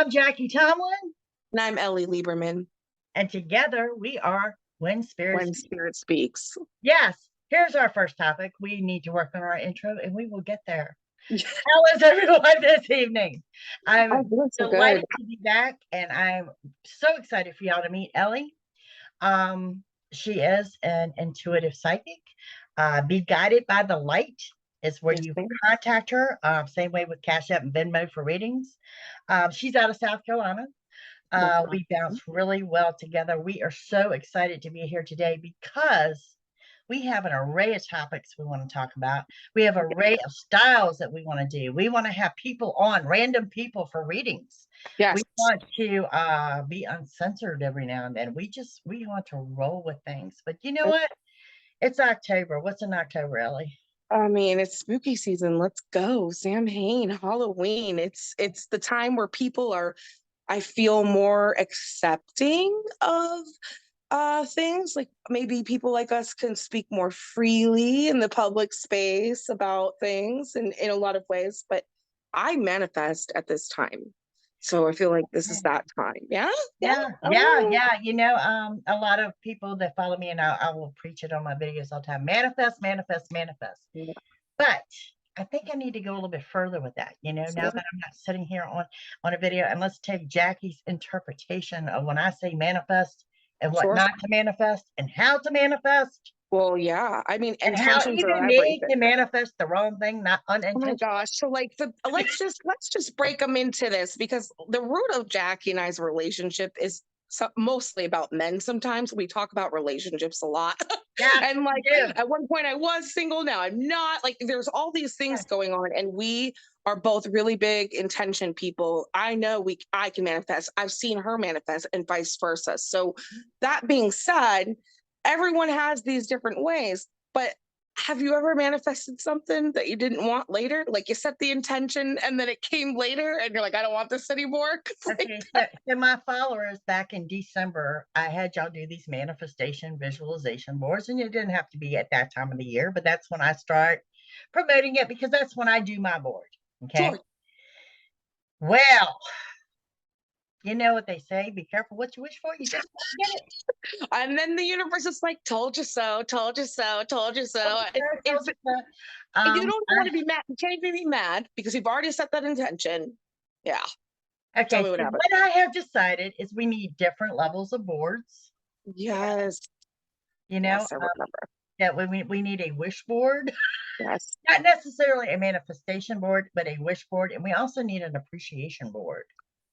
I'm Jackie Tomlin. And I'm Ellie Lieberman. And together we are When Spirit Speaks. Yes. Here's our first topic. We need to work on our intro and we will get there. How is everyone this evening? I'm delighted to be back and I'm so excited for y'all to meet Ellie. She is an intuitive psychic. Be guided by the light is where you contact her. Same way with Cash App and Venmo for readings. She's out of South Carolina. We bounce really well together. We are so excited to be here today because we have an array of topics we want to talk about. We have an array of styles that we want to do. We want to have people on, random people for readings. Yes. We want to be uncensored every now and then. We want to roll with things. But you know what? It's October. What's in October, Ellie? I mean, it's spooky season. Let's go. Samhain, Halloween. It's the time where people are, I feel, more accepting of things. Like maybe people like us can speak more freely in the public space about things in a lot of ways. But I manifest at this time. So I feel like this is that time. Yeah. You know, a lot of people that follow me, and I will preach it on my videos all the time. Manifest, manifest, manifest. Yeah. But I think I need to go a little bit further with that. You know, now that I'm not sitting here on a video, and let's take Jackie's interpretation of when I say manifest and what not to manifest and how to manifest. Well, yeah. I mean, and how even me can manifest the wrong thing, not unintentional. Oh my gosh. So like let's just break them into this, because the root of Jackie and I's relationship is mostly about men. Sometimes we talk about relationships a lot. Yeah, and like at one point I was single, now I'm not. Like there's all these things going on, and we are both really big intention people. I know I can manifest. I've seen her manifest and vice versa. So that being said, everyone has these different ways, but have you ever manifested something that you didn't want later? Like you set the intention and then it came later and you're like, I don't want this anymore. Okay, so my followers back in December, I had y'all do these manifestation visualization boards, and it didn't have to be at that time of the year, but that's when I start promoting it because that's when I do my board. Okay. Sure. Well, you know what they say, be careful what you wish for, you just get it. And then the universe is like, told you so, told you so, told you so. You don't want to be mad. You can't even be mad because you've already set that intention. Yeah. Okay. Tell me what happened. What I have decided is we need different levels of boards. Yes. You know, yes, I remember. That we need a wish board. Yes. Not necessarily a manifestation board, but a wish board. And we also need an appreciation board.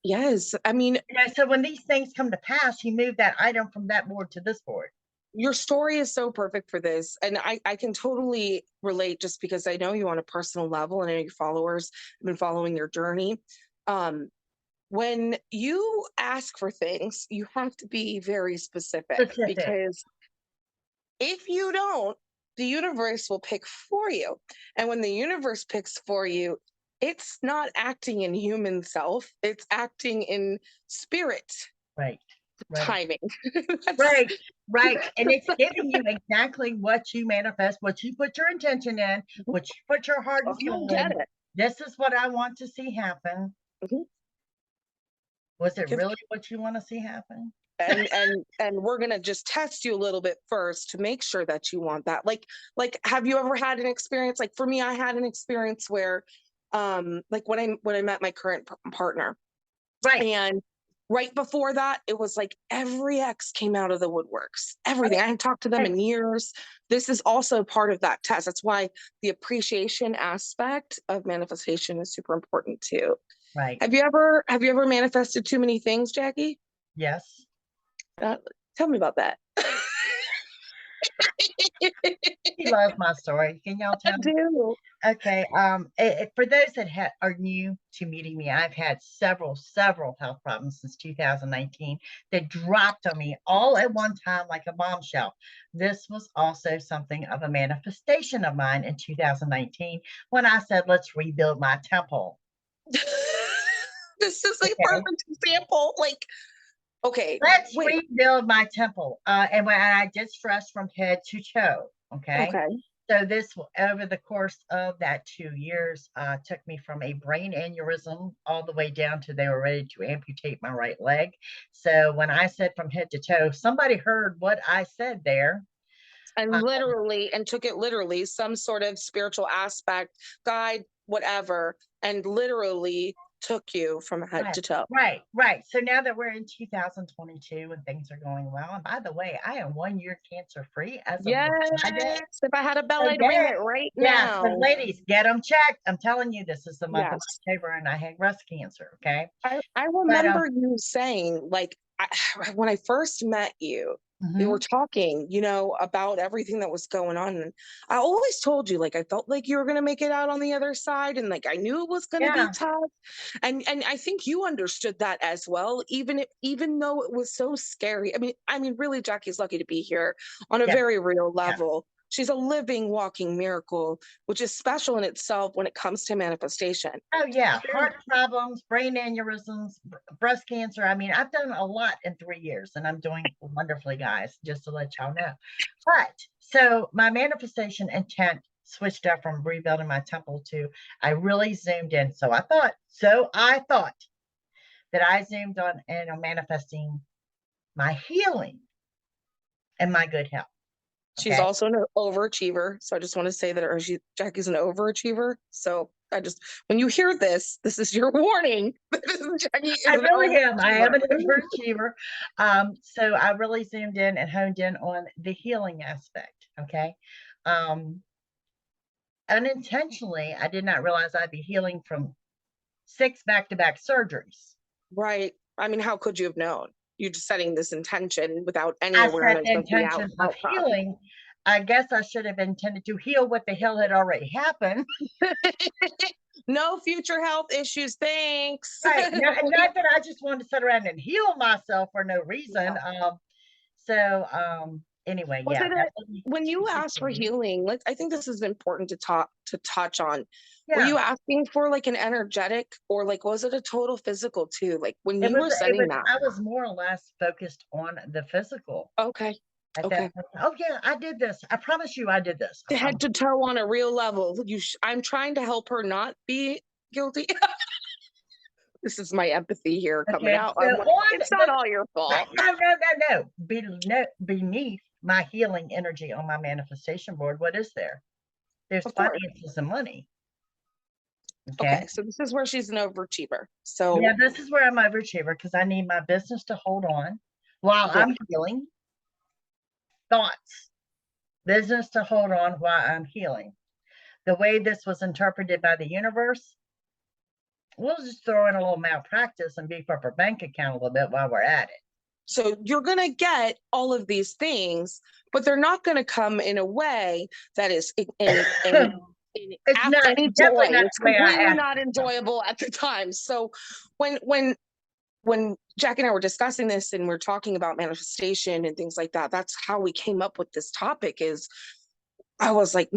Yes. I mean, so when these things come to pass, you move that item from that board to this board. Your story is so perfect for this. And I can totally relate just because I know you on a personal level and I know your followers have been following your journey. When you ask for things, you have to be very specific. Because if you don't, the universe will pick for you. And when the universe picks for you, it's not acting in human self, it's acting in spirit. Right. Timing. right. And it's giving you exactly what you manifest, what you put your intention in, what you put your heart and soul in. This is what I want to see happen. Mm-hmm. Was it really what you want to see happen? And we're gonna just test you a little bit first to make sure that you want that. Like have you ever had an experience? Like for me, I had an experience where like when I met my current partner, right, and right before that it was like every ex came out of the woodworks, everything. I hadn't talked to them in years. This is also part of that test. That's why the appreciation aspect of manifestation is super important too. Right. Have you ever manifested too many things, Jackie? Yes. Tell me about that. He loves my story. Can y'all tell me? I do. Okay. For those that are new to meeting me, I've had several health problems since 2019 that dropped on me all at one time like a bombshell. This was also something of a manifestation of mine in 2019 when I said, let's rebuild my temple. This is a perfect example. Like, okay, let's rebuild my temple. And when I did stress from head to toe. Okay. So this, over the course of that 2 years, took me from a brain aneurysm all the way down to they were ready to amputate my right leg. So when I said from head to toe, somebody heard what I said there. And literally, and took it literally, some sort of spiritual aspect, guide, whatever, and literally took you from head to toe. Right. So now that we're in 2022 and things are going well, and by the way, I am 1 year cancer free as of Friday. If I had a bell, I'd ring it right now. So ladies, get them checked. I'm telling you, this is the month of October, and I had breast cancer. Okay. I remember you saying, like, when I first met you, we were talking, you know, about everything that was going on. And I always told you, like, I felt like you were going to make it out on the other side. And like, I knew it was going to be tough. And I think you understood that as well, even though it was so scary. I mean, really, Jackie's lucky to be here on a very real level. She's a living, walking miracle, which is special in itself when it comes to manifestation. Oh, yeah. Heart problems, brain aneurysms, breast cancer. I mean, I've done a lot in 3 years, and I'm doing wonderfully, guys, just to let y'all know. But so my manifestation intent switched up from rebuilding my temple to I really zoomed in. So I thought that I zoomed on and I'm manifesting my healing and my good health. Okay. She's also an overachiever. So I just want to say that Jackie's an overachiever. So when you hear this is your warning. I really am. I am an overachiever. So I really zoomed in and honed in on the healing aspect. Okay. Unintentionally, I did not realize I'd be healing from 6 back-to-back surgeries. Right. I mean, how could you have known? You're just setting this intention without any awareness of the intention of healing. I guess I should have intended to heal what the hell had already happened. No future health issues, thanks. Right. Not that I just wanted to sit around and heal myself for no reason. Anyway, when you ask for healing, I think this is important to touch on. Were you asking for like an energetic, or like was it a total physical too? Like when you were setting that, I was more or less focused on the physical. Okay. Oh yeah, I did this. I promise you, I did this. Head to toe on a real level. I'm trying to help her not be guilty. This is my empathy here coming out. So it's not all your fault. No. Beneath my healing energy on my manifestation board, what is there? There's finances and money. Okay, so this is where she's an overachiever. So yeah, this is where I'm overachiever because I need my business to hold on while I'm healing. Thoughts, business to hold on while I'm healing. The way this was interpreted by the universe, we'll just throw in a little malpractice and beef up our bank account a little bit while we're at it. So you're going to get all of these things, but they're not going to come in a way that is it's completely not enjoyable at the time. So when Jackie and I were discussing this and we're talking about manifestation and things like that, that's how we came up with this topic. I was like,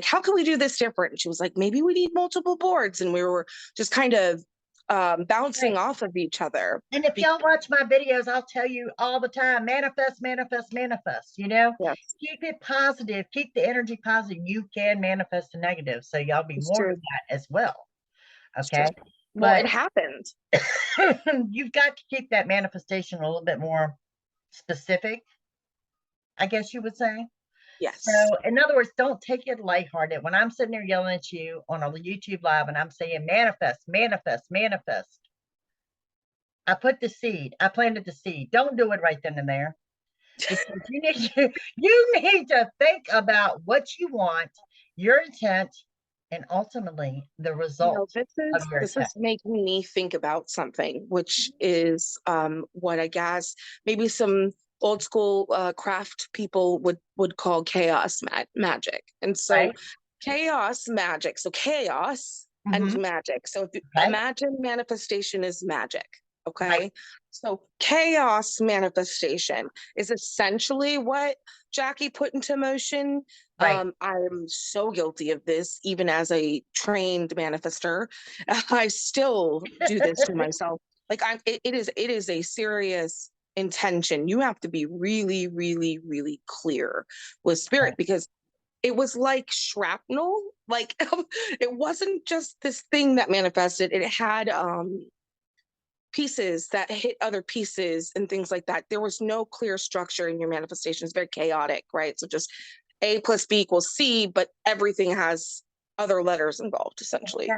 how can we do this different? And she was like, maybe we need multiple boards. And we were just kind of bouncing off of each other. And if y'all watch my videos, I'll tell you all the time, manifest, you know, keep it positive, keep the energy positive. You can manifest the negative. So y'all be more of that as well. Okay. Well, it happened. You've got to keep that manifestation a little bit more specific, I guess you would say. Yes. So in other words, don't take it lighthearted. When I'm sitting there yelling at you on a YouTube live and I'm saying manifest, I put the seed, I planted the seed. Don't do it right then and there. Because you need to think about what you want, your intent, and ultimately the result. This is making me think about something, which is what I guess maybe some old school craft people would call chaos magic. And so chaos magic, so chaos and magic. So if you imagine manifestation is magic, okay? So chaos manifestation is essentially what Jackie put into motion. I'm so guilty of this, even as a trained manifester. I still do this to myself. Like it is a serious intention. You have to be really, really, really clear with spirit, because it was like shrapnel. Like it wasn't just this thing that manifested. It had pieces that hit other pieces and things like that. There was no clear structure in your manifestation. It's very chaotic, right? So just A plus B equals C, but everything has other letters involved, essentially.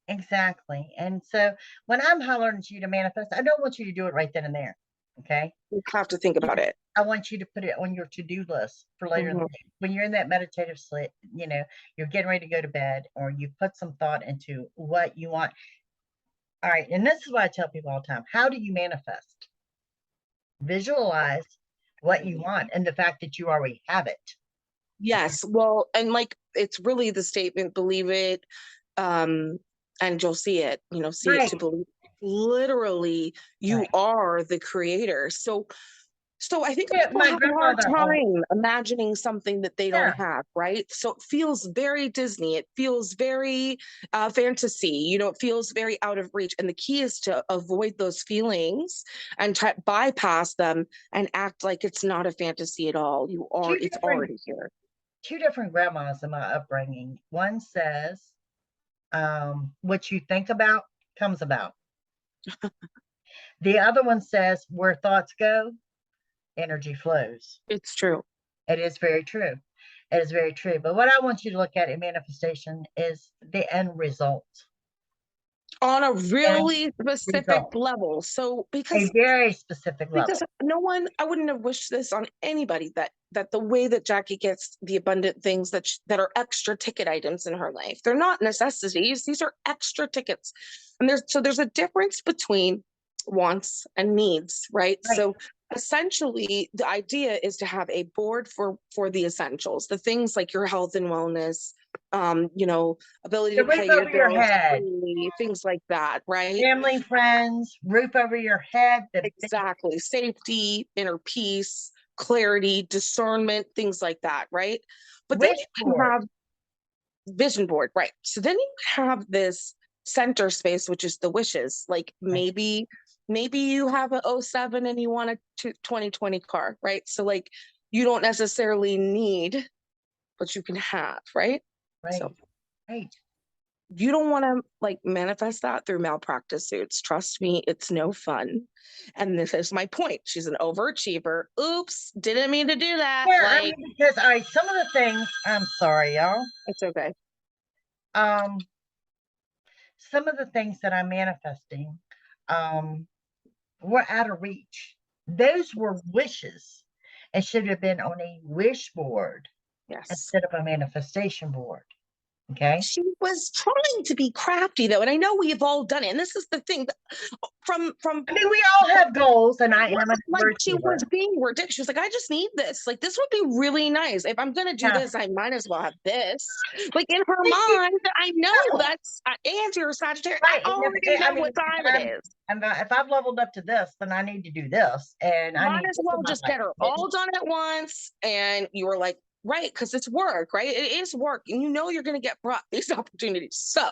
Exactly. And so when I'm hollering at you to manifest, I don't want you to do it right then and there. Okay. You have to think about it. I want you to put it on your to-do list for later in the day. When you're in that meditative sleep, you know, you're getting ready to go to bed, or you put some thought into what you want. All right. And this is what I tell people all the time. How do you manifest? Visualize what you want and the fact that you already have it. Yes. Well, and like, it's really the statement, believe it, and you'll see it, you know, see it to believe. Literally, you are the creator. So I think people have a hard time imagining something that they don't have, right? So it feels very Disney. It feels very fantasy. You know, it feels very out of reach. And the key is to avoid those feelings and bypass them and act like it's not a fantasy at all. It's already here. Two different grandmas in my upbringing. One says, what you think about comes about. The other one says, where thoughts go, energy flows. It's true. It is very true. It is very true. But what I want you to look at in manifestation is the end result. On a really specific level. So because a very specific level. Because I wouldn't have wished this on anybody, that the way that Jackie gets the abundant things that are extra ticket items in her life. They're not necessities. These are extra tickets. And there's a difference between wants and needs, right? So essentially the idea is to have a board for the essentials, the things like your health and wellness, you know, ability to pay your bills, things like that, right? Family, friends, roof over your head. Exactly. Safety, inner peace, clarity, discernment, things like that, right? But then you can have vision board, right? So then you have this center space, which is the wishes. Like maybe you have an 07 and you want a 2020 car, right? So like you don't necessarily need, but you can have, right? So you don't want to like manifest that through malpractice suits. Trust me, it's no fun. And this is my point. She's an overachiever. Oops, didn't mean to do that. Yeah, I mean, because some of the things, I'm sorry, y'all. It's okay. Some of the things that I'm manifesting were out of reach. Those were wishes. It should have been on a wish board instead of a manifestation board. Okay. She was trying to be crafty though, and I know we've all done it. And this is the thing from I mean, we all have goals, and I am like she was being ridiculous. She was like, I just need this. Like, this would be really nice. If I'm gonna do this, I might as well have this. Like in her mind, I know that's Aries or Sagittarius. I already know what time it is. And if I've leveled up to this, then I need to do this. And I might as well just get her all done at once. And you were like, right, because it's work, right? It is work. And you know you're going to get brought these opportunities. So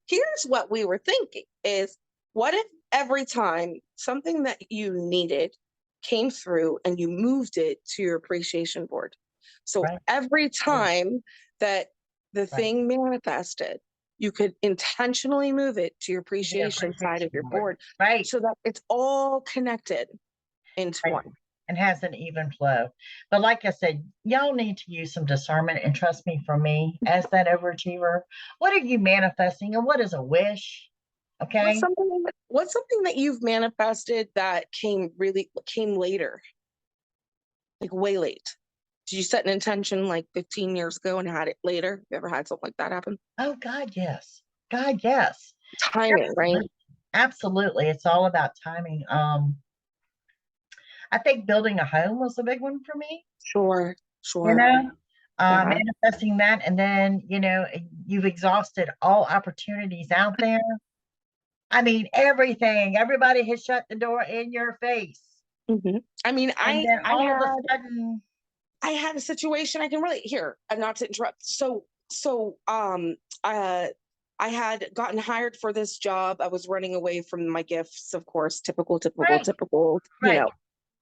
here's what we were thinking is, what if every time something that you needed came through and you moved it to your appreciation board? So every time that the thing manifested, you could intentionally move it to your appreciation side of your board. Right. So that it's all connected into one. And has an even flow. But like I said, y'all need to use some discernment, and trust me, for me, as that overachiever, what are you manifesting and what is a wish? Okay. What's something that you've manifested that came later? Like way late. Did you set an intention like 15 years ago and had it later? You ever had something like that happen? Oh God, yes. God, yes. Timing, right? Absolutely. It's all about timing. I think building a home was a big one for me. Sure. You know, manifesting that, and then, you know, you've exhausted all opportunities out there. I mean, everybody has shut the door in your face. I mean, I had a situation I can relate here, not to interrupt. So I had gotten hired for this job. I was running away from my gifts, of course, typical, you know.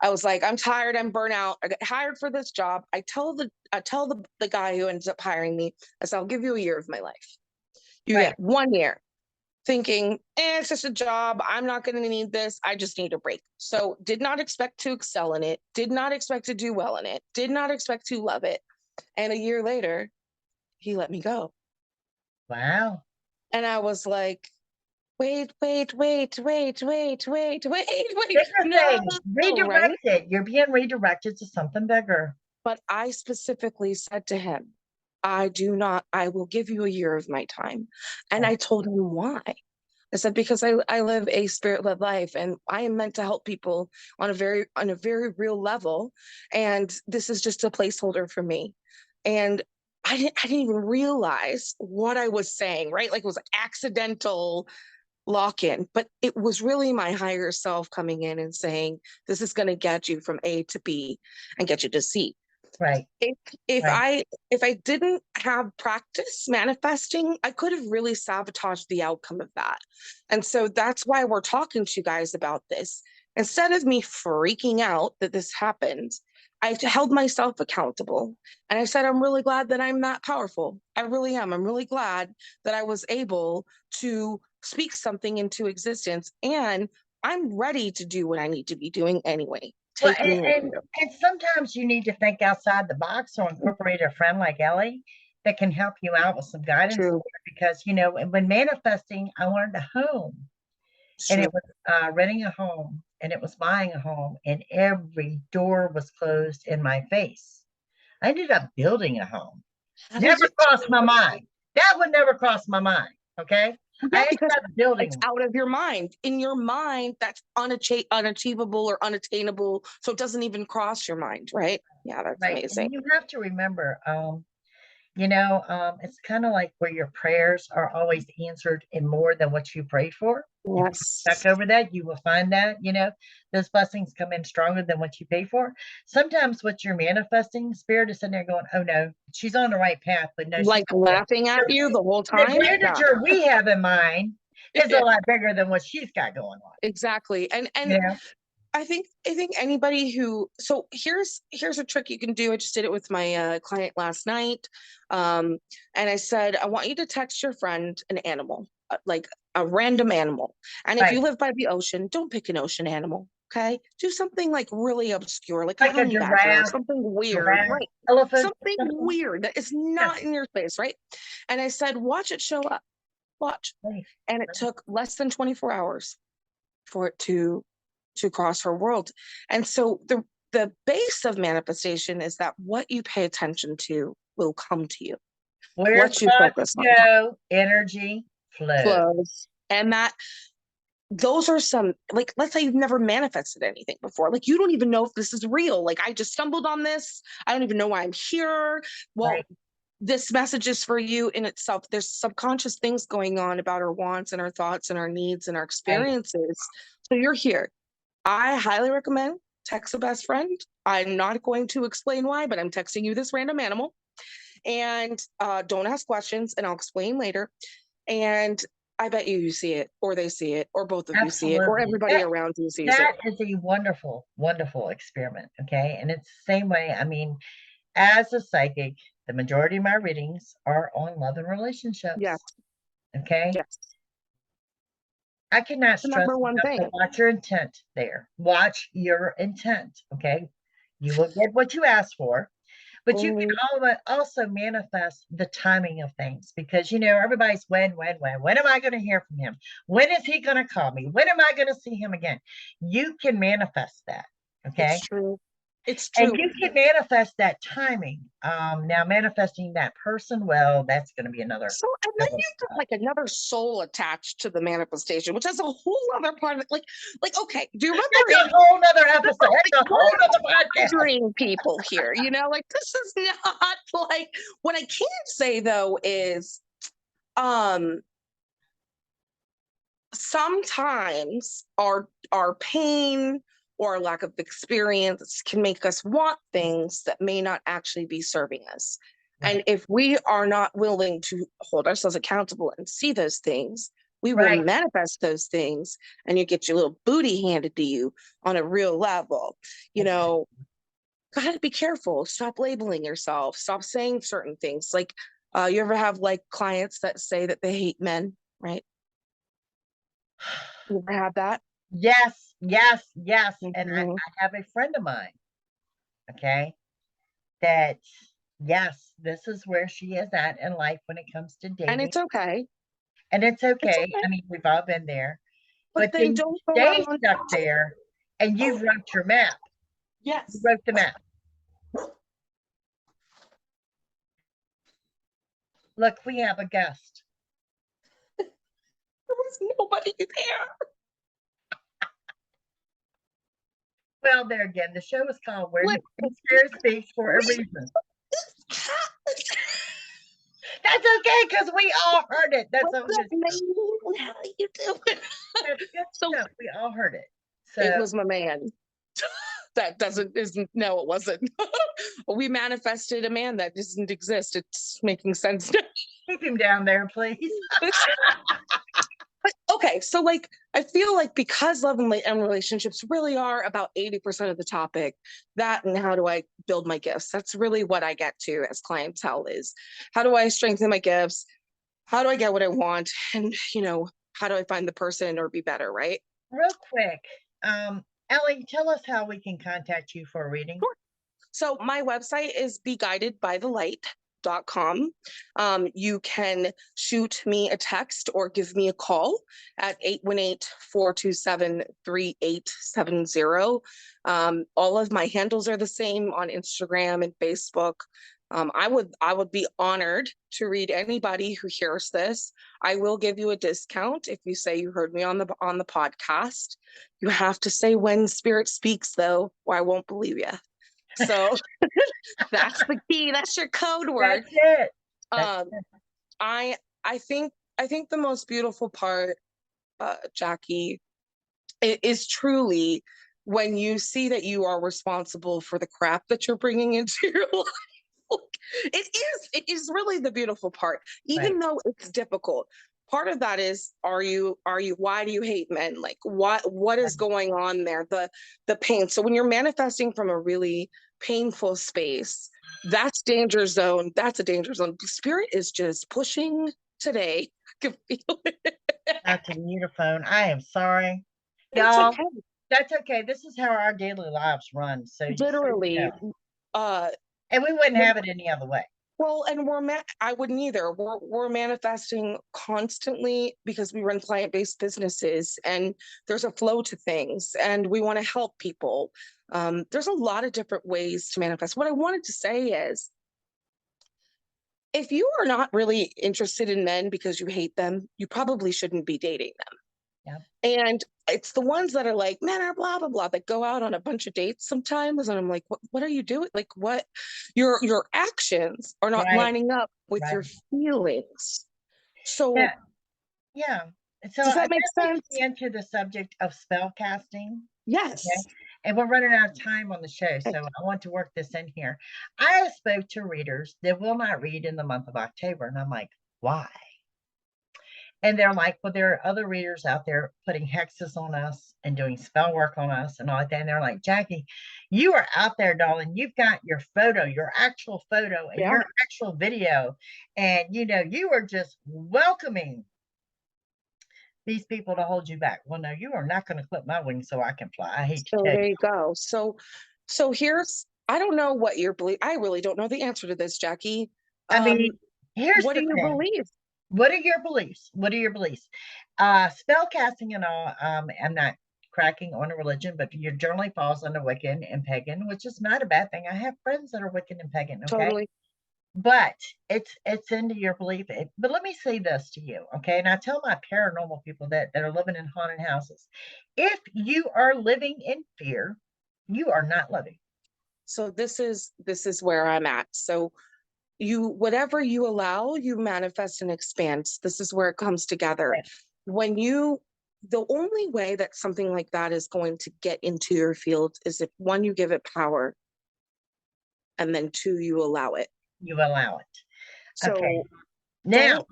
I was like, I'm tired, I'm burnt out. I got hired for this job. I tell the guy who ends up hiring me, I said, I'll give you a year of my life. You get 1 year. Thinking, it's just a job. I'm not going to need this. I just need a break. So did not expect to excel in it. Did not expect to do well in it. Did not expect to love it. And a year later, he let me go. Wow. And I was like, wait. No, redirect it. You're being redirected to something bigger. But I specifically said to him, I will give you a year of my time. And I told him why. I said, because I live a spirit-led life and I am meant to help people on a very real level. And this is just a placeholder for me. And I didn't even realize what I was saying, right? Like it was accidental lock-in, but it was really my higher self coming in and saying, this is going to get you from A to B and get you to C. Right. If I didn't have practice manifesting, I could have really sabotaged the outcome of that. And so that's why we're talking to you guys about this. Instead of me freaking out that this happened, I held myself accountable. And I said, I'm really glad that I'm that powerful. I really am. I'm really glad that I was able to speak something into existence. And I'm ready to do what I need to be doing anyway. Well, and sometimes you need to think outside the box or incorporate a friend like Ellie that can help you out with some guidance. Because, you know, when manifesting, I wanted a home. And it was renting a home, and it was buying a home, and every door was closed in my face. I ended up building a home. Never crossed my mind. That would never cross my mind. Okay. Yeah, I ended up building it's out of your mind. In your mind, that's unachievable or unattainable. So it doesn't even cross your mind, right? Yeah, that's amazing. And you have to remember, you know, it's kind of like where your prayers are always answered in more than what you prayed for. Yes. Back over that, you will find that, you know, those blessings come in stronger than what you pay for. Sometimes what you're manifesting, spirit is sitting there going, oh no, she's on the right path, but no, like laughing at you the whole time. The grandeur we have in mind is a lot bigger than what she's got going on. Exactly. And yeah. I think anybody who, so here's a trick you can do. I just did it with my client last night. And I said, I want you to text your friend an animal, like a random animal. And if you live by the ocean, don't pick an ocean animal. Okay. Do something like really obscure, like a giraffe, something weird, right? Elephant, something weird that is not in your space, right? And I said, watch it show up. Watch. And it took less than 24 hours for it to cross her world. And so the base of manifestation is that what you pay attention to will come to you. What you focus on, energy flows. And that those are some, like, let's say you've never manifested anything before. Like, you don't even know if this is real. Like, I just stumbled on this. I don't even know why I'm here. Well, this message is for you in itself. There's subconscious things going on about our wants and our thoughts and our needs and our experiences. So you're here. I highly recommend text a best friend. I'm not going to explain why, but I'm texting you this random animal. And don't ask questions, and I'll explain later. And I bet you see it, or they see it, or both of you see it, or everybody around you sees it. That is a wonderful, wonderful experiment. Okay. And it's the same way. I mean, as a psychic, the majority of my readings are on love and relationships. Yes. Okay. Yes. I cannot stress watch your intent there. Watch your intent. Okay. You will get what you ask for, but you can also manifest the timing of things, because, you know, everybody's when am I going to hear from him? When is he going to call me? When am I going to see him again? You can manifest that. Okay. It's true. It's true. And you can manifest that timing. Now manifesting that person, well, that's going to be another. So, and then you've got like another soul attached to the manifestation, which has a whole other part of it. Like, okay, do you remember? That's a whole other episode. That's a whole other podcast. People here, you know, like, this is not like, what I can say though is, sometimes our pain or lack of experience can make us want things that may not actually be serving us. Right. And if we are not willing to hold ourselves accountable and see those things, We will manifest those things, and you get your little booty handed to you on a real level. You know, gotta be careful. Stop labeling yourself. Stop saying certain things. Like, you ever have like clients that say that they hate men, right? You ever have that? Yes, yes, yes. And I have a friend of mine, okay, that, yes, this is where she is at in life when it comes to dating. And it's okay. And it's okay. I mean, we've all been there. But then don't go stay stuck there, and you've wrote your map. Yes. You wrote the map. Look, we have a guest. There was nobody there. Well, there again, the show is called Where the Spirit Speaks for a reason. That's okay, because we all heard it. That's so good. How are you doing? That's good stuff. We all heard it. So it was my man. No, it wasn't. We manifested a man that doesn't exist. It's making sense now. Keep him down there, please. But okay, so like I feel like because love and relationships really are about 80% of the topic, that and how do I build my gifts? That's really what I get to as clientele is how do I strengthen my gifts? How do I get what I want? And how do I find the person or be better, right? Real quick, Ellie, tell us how we can contact you for a reading. Sure. So my website is beguidedbythelight.com. You can shoot me a text or give me a call at 818-427-3870. All of my handles are the same on Instagram and Facebook. I would be honored to read anybody who hears this. I will give you a discount if you say you heard me on the podcast. You have to say when Spirit speaks, though, or I won't believe you. So that's the key. That's your code word. That's it. I think the most beautiful part, Jackie, is truly when you see that you are responsible for the crap that you're bringing into your life. It is really the beautiful part, even though it's difficult. Part of that is, why do you hate men? Like what is going on there? The pain. So when you're manifesting from a really painful space, that's danger zone. That's a danger zone. Spirit is just pushing today. I can feel it. Not to mute a phone. I am sorry. Y'all, okay. That's okay. This is how our daily lives run. So literally, and we wouldn't have it any other way. Well, and I wouldn't either. We're manifesting constantly because we run client-based businesses and there's a flow to things and we want to help people. There's a lot of different ways to manifest. What I wanted to say is, if you are not really interested in men because you hate them, you probably shouldn't be dating them. Yeah. And it's the ones that are like, men are blah, blah, blah, that go out on a bunch of dates sometimes. And I'm like, what are you doing? Like, what your actions are not lining up with your feelings. So yeah. So does that make sense? Into the subject of spell casting. Yes. Okay? And we're running out of time on the show, so I want to work this in here. I spoke to readers that will not read in the month of October, and I'm like, why? And they're like, well, there are other readers out there putting hexes on us and doing spell work on us and all that. And they're like, Jackie, you are out there, darling. You've got your photo, your actual photo and your actual video. And, you are just welcoming these people to hold you back. Well, no, you are not going to clip my wings so I can fly. I hate to tell you. There you go. So I don't know what your belief. I really don't know the answer to this, Jackie. I mean, what do you believe? What are your beliefs? Spell casting and all, I'm not cracking on a religion, but your journey falls under Wiccan and pagan, which is not a bad thing. I have friends that are Wiccan and pagan, okay? Totally. But it's into your belief. But let me say this to you, okay? And I tell my paranormal people that are living in haunted houses, if you are living in fear, you are not living. So this is where I'm at. So whatever you allow, you manifest and expand. This is where it comes together. The only way that something like that is going to get into your field is if, one, you give it power, and then two, you allow it. You allow it. So now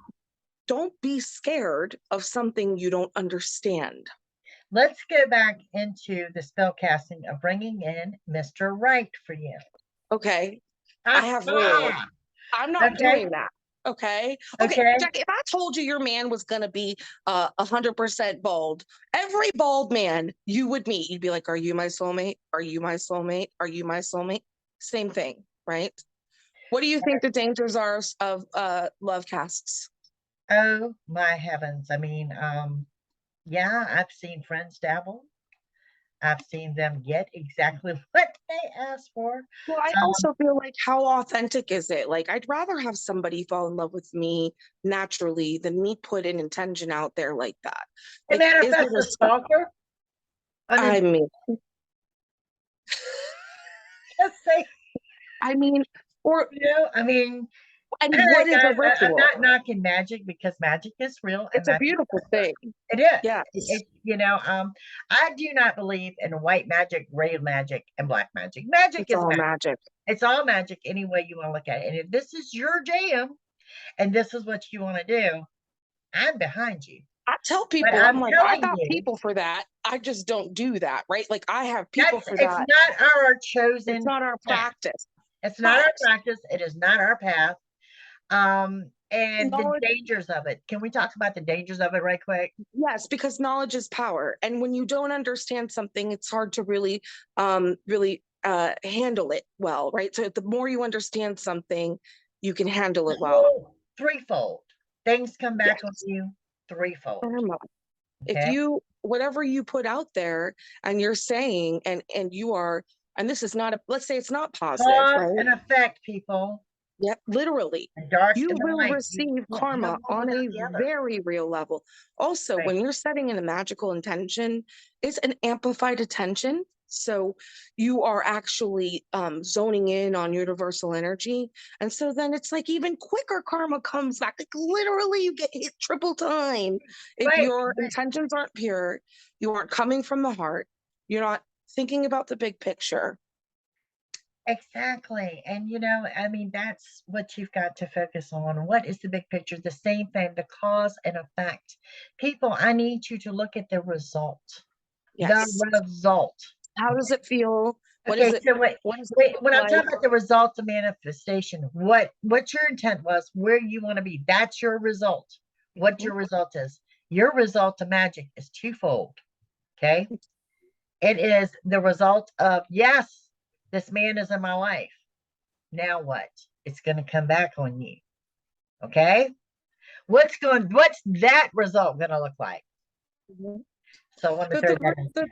don't be scared of something you don't understand. Let's go back into the spell casting of bringing in Mr. Right for you. Okay. I have rules. I'm not doing that. Okay. Jackie, if I told you your man was going to be 100% bald, every bald man you would meet, you'd be like, are you my soulmate? Are you my soulmate? Are you my soulmate? Same thing, right? What do you think the dangers are of love casts? Oh my heavens. I mean, yeah, I've seen friends dabble. I've seen them get exactly what they asked for. Well, I also feel like, how authentic is it? Like, I'd rather have somebody fall in love with me naturally than me put an intention out there like that. Like, manifest a stalker. I mean, I mean, or I mean, and what is a ritual? I'm not knocking magic, because magic is real. It's a beautiful thing. It is. Yeah. I do not believe in white magic, gray magic, and black magic. Magic is all magic. It's all magic any way you want to look at it. And if this is your jam and this is what you want to do, I'm behind you. I tell people, I'm like, I got people for that. I just don't do that, right? Like, I have people for that. It's not our chosen. It's not our practice. It's not our practice. It is not our path. And the dangers of it. Can we talk about the dangers of it right quick? Yes, because knowledge is power. And when you don't understand something, it's hard to really handle it well, right? So the more you understand something, you can handle it well. Threefold. Things come back on you threefold. If you, whatever you put out there and you're saying, and you are, and this is not let's say it's not positive, right? And effect, people. Yep, literally. You will receive karma on a very real level. Also, when you're setting in a magical intention, it's an amplified attention. So you are actually zoning in on universal energy. And so then it's like even quicker karma comes back. Like literally you get hit triple time. If your intentions aren't pure, you aren't coming from the heart, you're not thinking about the big picture. Exactly. And I mean, that's what you've got to focus on. What is the big picture? The same thing, the cause and effect. People, I need you to look at the result. Yes. The result. How does it feel? What is it? So when I'm talking about the results of manifestation, what your intent was, where you want to be, that's your result. What your result is. Your result of magic is twofold. Okay. It is the result of, yes, this man is in my life. Now what? It's going to come back on you. Okay. What's that result going to look like? So I want to throw that in.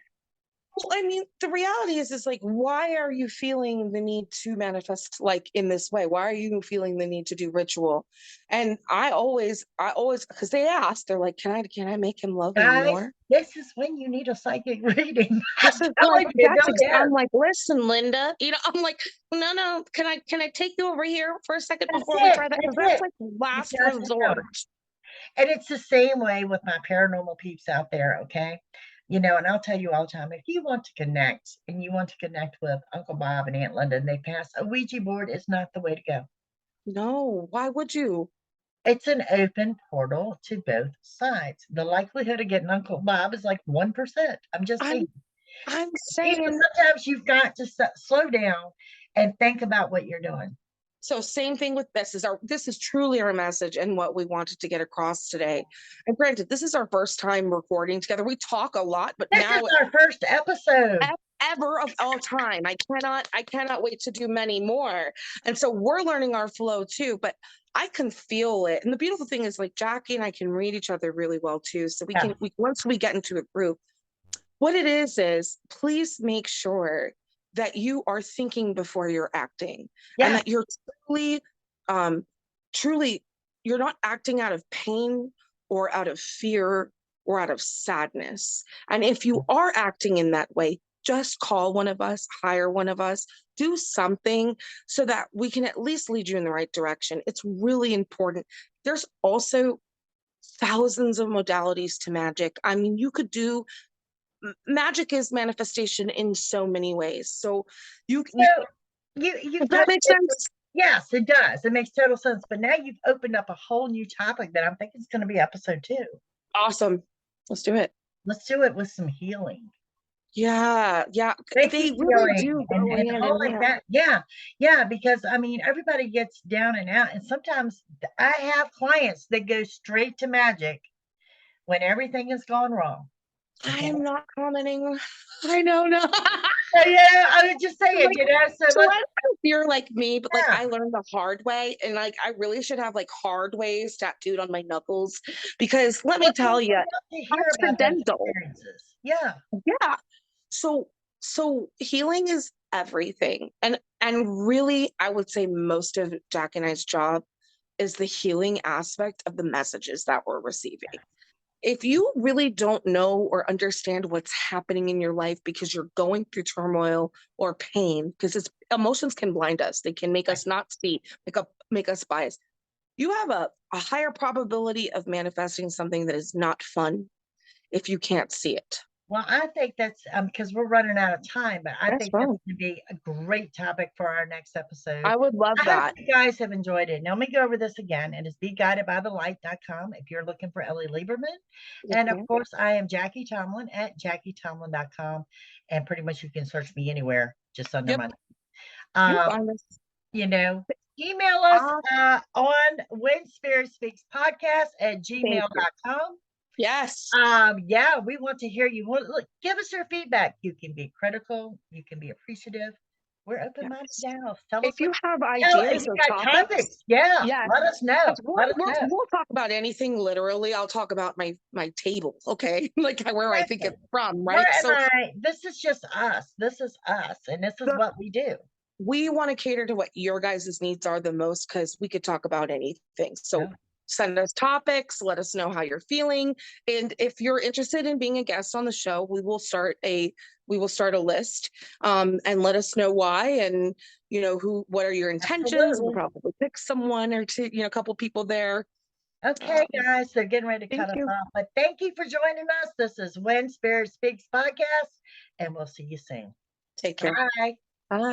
Well, I mean, the reality is like, why are you feeling the need to manifest like in this way? Why are you feeling the need to do ritual? And I always, because they ask, they're like, can I make him love me more? This is when you need a psychic reading. I'm like, listen, Linda, I'm like, no, can I take you over here for a second before we try that? Because that's like last resort. And it's the same way with my paranormal peeps out there, okay? And I'll tell you all the time, if you want to connect and you want to connect with Uncle Bob and Aunt Linda and they pass, a Ouija board is not the way to go. No, why would you? It's an open portal to both sides. The likelihood of getting Uncle Bob is like 1%. I'm just saying. I'm saying sometimes you've got to slow down and think about what you're doing. So same thing with this is truly our message and what we wanted to get across today. And granted, this is our first time recording together. We talk a lot, but this is our first episode ever of all time. I cannot wait to do many more. And so we're learning our flow too, but I can feel it. And the beautiful thing is like Jackie and I can read each other really well too. So once we get into a group, what it is please make sure that you are thinking before you're acting, and that you're truly, you're not acting out of pain or out of fear or out of sadness. And if you are acting in that way, just call one of us, hire one of us, do something so that we can at least lead you in the right direction. It's really important. There's also thousands of modalities to magic. I mean, magic is manifestation in so many ways. So does that make sense? Yes, it does. It makes total sense. But now you've opened up a whole new topic that I'm thinking is going to be episode 2. Awesome. Let's do it. Let's do it with some healing. Yeah, yeah. They really do go and hand all in like hand. that. Yeah, yeah. Because I mean, everybody gets down and out, and sometimes I have clients that go straight to magic when everything has gone wrong. I am not commenting. I know, no. So, yeah, I was just saying, Like, you know. So I if you're like me, but like yeah. I learned the hard way, and like I really should have like hard ways tattooed on my knuckles because let me tell you, To hear about those accidental. experiences. Yeah. Yeah. So healing is everything, and really, I would say most of Jack and I's job is the healing aspect of the messages that we're receiving. If you really don't know or understand what's happening in your life because you're going through turmoil or pain, because it's emotions can blind us, they can make us not see, make us biased. You have a higher probability of manifesting something that is not fun if you can't see it. Well, I think that's because we're running out of time, but I That's think that's fine. going to be a great topic for our next episode. I would love I hope that. you guys have enjoyed it. Now, let me go over this again. It is beguidedbythelight.com if you're looking for Ellie Lieberman. And of course, I am Jackie Tomlin at JackieTomlin.com. And pretty much you can search me anywhere just under my name. You'll find us. You know, email us on When Spirit Speaks Podcast at gmail.com. Yes. Yeah, we want to hear you. Look, give us your feedback. You can be critical, you can be appreciative. We're open-minded now. Tell us if you have if ideas you or got topics. Yeah, yes, let us know. we'll talk about anything. Literally, I'll talk about my table. Okay, like where I think it's from. Right. Where am I? This is just us. This is us, and this is what we do. We want to cater to what your guys' needs are the most because we could talk about anything. So send us topics, let us know how you're feeling. And if you're interested in being a guest on the show, we will start a list and let us know why and what are your intentions. Absolutely. We'll probably pick someone or two, a couple people there. Okay, guys, they're getting ready to cut us off. But thank you for joining us. This is When Spirit Speaks Podcast, and we'll see you soon. Take care. Bye.